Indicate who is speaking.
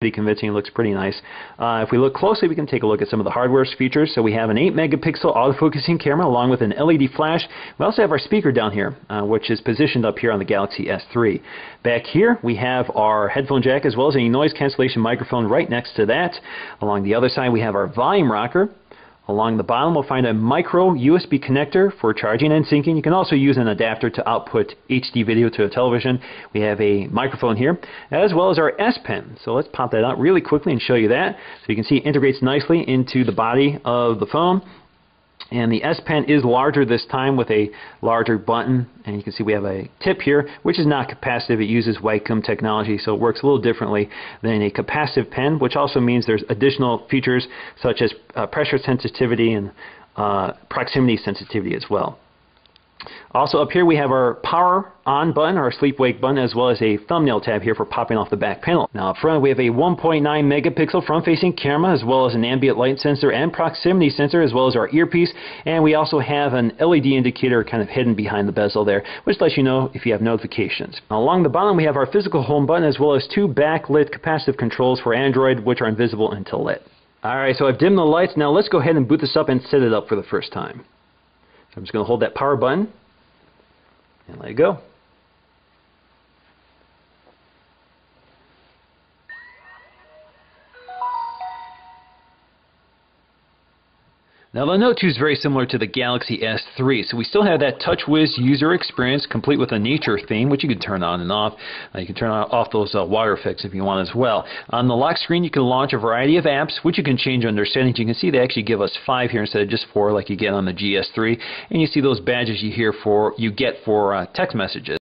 Speaker 1: pretty convincing. It looks pretty nice. If we look closely, we can take a look at some of the hardware features. So we have an 8 megapixel autofocusing camera along with an LED flash. We also have our speaker down here, which is positioned up here on the Galaxy S3. Back here, we have our headphone jack as well as a noise cancellation microphone right next to that. Along the other side, we have our volume rocker. Along the bottom, we'll find a micro USB connector for charging and syncing. You can also use an adapter to output HD video to a television. We have a microphone here, as well as our S Pen. So let's pop that out really quickly and show you that. So you can see it integrates nicely into the body of the phone. And the S Pen is larger this time with a larger button, and you can see we have a tip here which is not capacitive. It uses Wacom technology, so it works a little differently than a capacitive pen, which also means there's additional features such as pressure sensitivity and proximity sensitivity as well. Also up here we have our power on button, our sleep wake button, as well as a thumbnail tab here for popping off the back panel. Now up front we have a 1.9 megapixel front facing camera, as well as an ambient light sensor and proximity sensor, as well as our earpiece, and we also have an LED indicator kind of hidden behind the bezel there, which lets you know if you have notifications. Now, along the bottom we have our physical home button, as well as 2 backlit capacitive controls for Android, which are invisible until lit. Alright, so I've dimmed the lights. Now let's go ahead and boot this up and set it up for the first time. So I'm just going to hold that power button and let it go. Now the Note 2 is very similar to the Galaxy S3, so we still have that TouchWiz user experience complete with a nature theme, which you can turn on and off. You can turn off those water effects if you want as well. On the lock screen you can launch a variety of apps, which you can change under settings. You can see they actually give us 5 here instead of just 4 like you get on the GS3, and you see those badges you get for text messages.